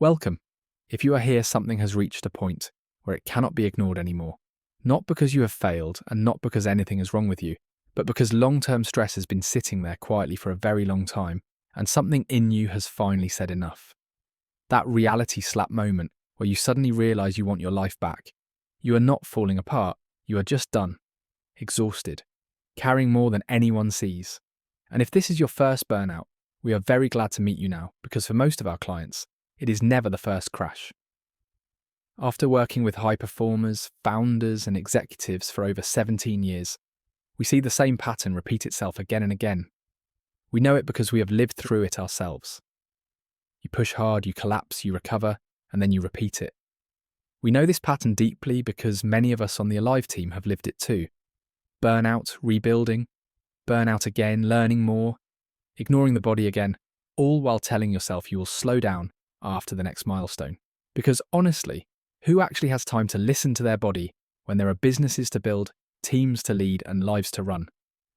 Welcome. If you are here, something has reached a point where it cannot be ignored anymore. Not because you have failed and not because anything is wrong with you, but because long-term stress has been sitting there quietly for a very long time and something in you has finally said enough. That reality slap moment where you suddenly realize you want your life back. You are not falling apart. You are just done. Exhausted. Carrying more than anyone sees. And if this is your first burnout, we are very glad to meet you now because for most of our clients, it is never the first crash. After working with high performers, founders, and executives for over 17 years, we see the same pattern repeat itself again and again. We know it because we have lived through it ourselves. You push hard, you collapse, you recover, and then you repeat it. We know this pattern deeply because many of us on the Alive team have lived it too. Burnout, rebuilding, burnout again, learning more, ignoring the body again, all while telling yourself you will slow down after the next milestone. Because honestly, who actually has time to listen to their body when there are businesses to build, teams to lead, and lives to run?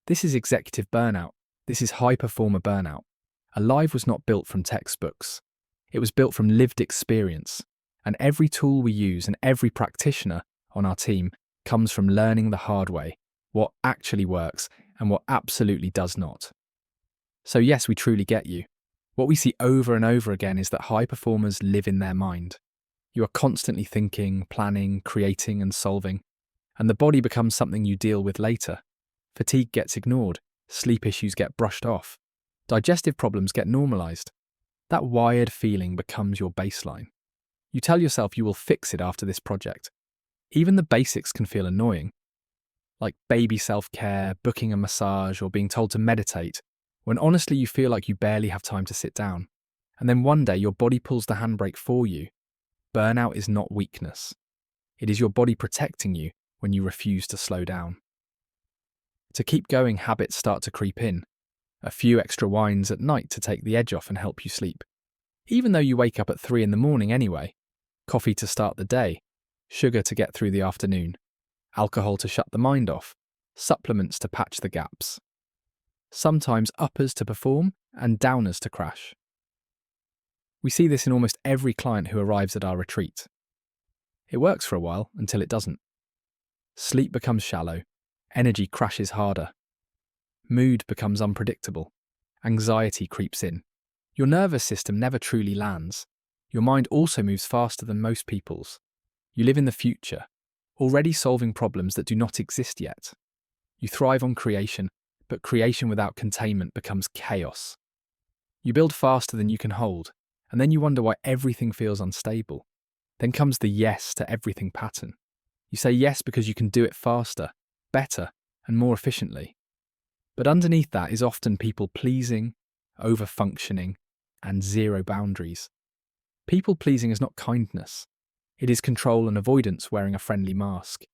This is executive burnout. This is high performer burnout. Alive was not built from textbooks. It was built from lived experience. And every tool we use and every practitioner on our team comes from learning the hard way, what actually works and what absolutely does not. So yes, we truly get you. What we see over and over again is that high performers live in their mind. You are constantly thinking, planning, creating, and solving, and the body becomes something you deal with later. Fatigue gets ignored, sleep issues get brushed off, digestive problems get normalized. That wired feeling becomes your baseline. You tell yourself you will fix it after this project. Even the basics can feel annoying, like baby self-care, booking a massage, or being told to meditate, when honestly you feel like you barely have time to sit down. And then one day your body pulls the handbrake for you. Burnout is not weakness. It is your body protecting you when you refuse to slow down. To keep going, habits start to creep in. A few extra wines at night to take the edge off and help you sleep. Even though you wake up at 3 a.m. anyway. Coffee to start the day. Sugar to get through the afternoon. Alcohol to shut the mind off. Supplements to patch the gaps. Sometimes uppers to perform and downers to crash. We see this in almost every client who arrives at our retreat. It works for a while until it doesn't. Sleep becomes shallow, energy crashes harder. Mood becomes unpredictable, anxiety creeps in. Your nervous system never truly lands. Your mind also moves faster than most people's. You live in the future, already solving problems that do not exist yet. You thrive on creation, but creation without containment becomes chaos. You build faster than you can hold, and then you wonder why everything feels unstable. Then comes the yes to everything pattern. You say yes because you can do it faster, better, and more efficiently. But underneath that is often people-pleasing, over-functioning, and zero boundaries. People-pleasing is not kindness. It is control and avoidance wearing a friendly mask.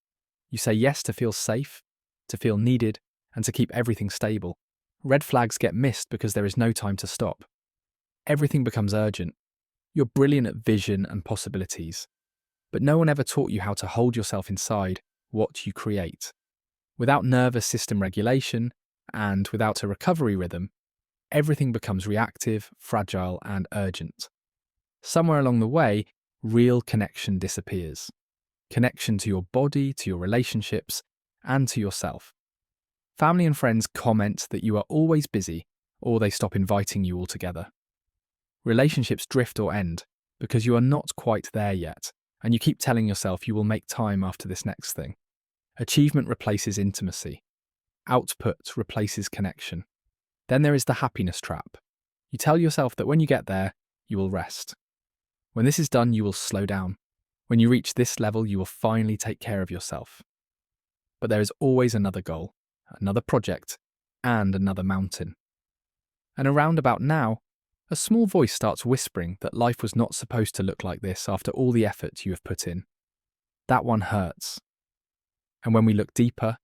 You say yes to feel safe, to feel needed, and to keep everything stable. Red flags get missed because there is no time to stop. Everything becomes urgent. You're brilliant at vision and possibilities, but no one ever taught you how to hold yourself inside what you create. Without nervous system regulation and without a recovery rhythm, everything becomes reactive, fragile, and urgent. Somewhere along the way, real connection disappears. Connection to your body, to your relationships, and to yourself. Family and friends comment that you are always busy, or they stop inviting you altogether. Relationships drift or end because you are not quite there yet, and you keep telling yourself you will make time after this next thing. Achievement replaces intimacy. Output replaces connection. Then there is the happiness trap. You tell yourself that when you get there, you will rest. When this is done, you will slow down. When you reach this level, you will finally take care of yourself. But there is always another goal, another project, and another mountain. And around about now, a small voice starts whispering that life was not supposed to look like this after all the effort you have put in. That one hurts. And when we look deeper,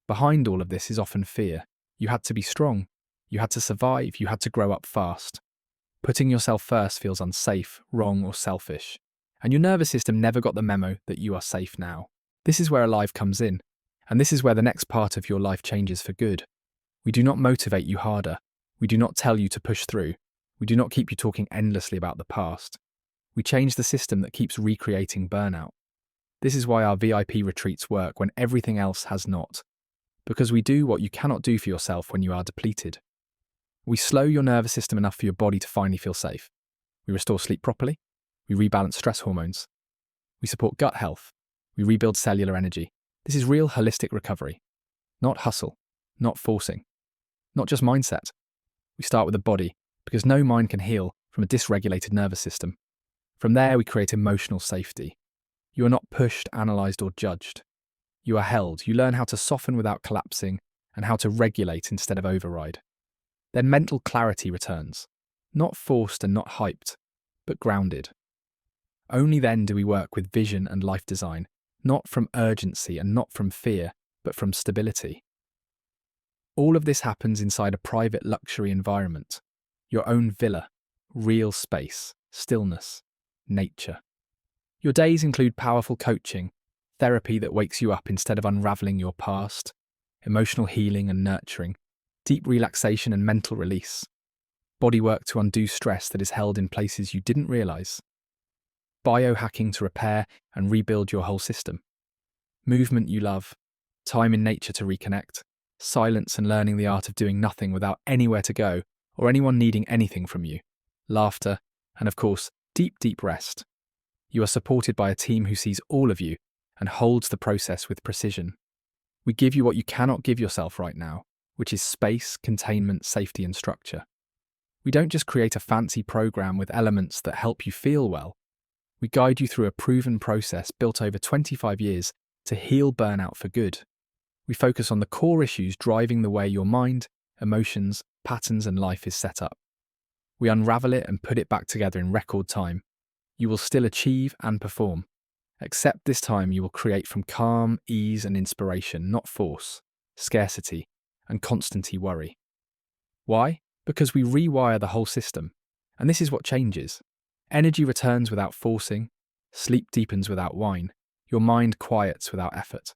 behind all of this is often fear. You had to be strong. You had to survive. You had to grow up fast. Putting yourself first feels unsafe, wrong, or selfish. And your nervous system never got the memo that you are safe now. This is where Alive comes in. And this is where the next part of your life changes for good. We do not motivate you harder. We do not tell you to push through. We do not keep you talking endlessly about the past. We change the system that keeps recreating burnout. This is why our VIP retreats work when everything else has not. Because we do what you cannot do for yourself when you are depleted. We slow your nervous system enough for your body to finally feel safe. We restore sleep properly. We rebalance stress hormones. We support gut health. We rebuild cellular energy. This is real holistic recovery. Not hustle. Not forcing. Not just mindset. We start with the body, because no mind can heal from a dysregulated nervous system. From there, we create emotional safety. You are not pushed, analysed, or judged. You are held. You learn how to soften without collapsing and how to regulate instead of override. Then mental clarity returns. Not forced and not hyped, but grounded. Only then do we work with vision and life design, not from urgency and not from fear, but from stability. All of this happens inside a private luxury environment. Your own villa, real space, stillness, nature. Your days include powerful coaching, therapy that wakes you up instead of unraveling your past, emotional healing and nurturing, deep relaxation and mental release, body work to undo stress that is held in places you didn't realise, biohacking to repair and rebuild your whole system, movement you love, time in nature to reconnect, silence and learning the art of doing nothing without anywhere to go or anyone needing anything from you, laughter, and of course, deep rest. You are supported by a team who sees all of you and holds the process with precision. We give you what you cannot give yourself right now, which is space, containment, safety, and structure. We don't just create a fancy program with elements that help you feel well. We guide you through a proven process built over 25 years to heal burnout for good. We focus on the core issues driving the way your mind, emotions, patterns, and life is set up. We unravel it and put it back together in record time. You will still achieve and perform, except this time you will create from calm, ease, and inspiration, not force, scarcity, and constant worry. Why? Because we rewire the whole system, and this is what changes. Energy returns without forcing, sleep deepens without wine, your mind quiets without effort.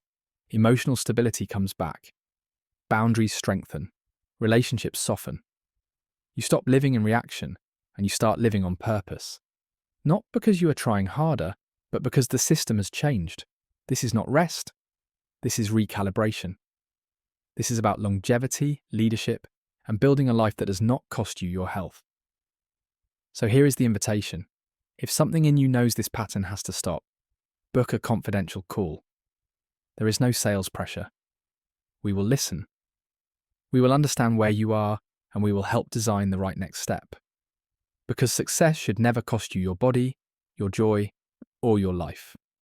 Emotional stability comes back. Boundaries strengthen. Relationships soften. You stop living in reaction, and you start living on purpose. Not because you are trying harder, but because the system has changed. This is not rest. This is recalibration. This is about longevity, leadership, and building a life that does not cost you your health. So here is the invitation. If something in you knows this pattern has to stop, book a confidential call. There is no sales pressure. We will listen. We will understand where you are, and we will help design the right next step. Because success should never cost you your body, your joy, or your life.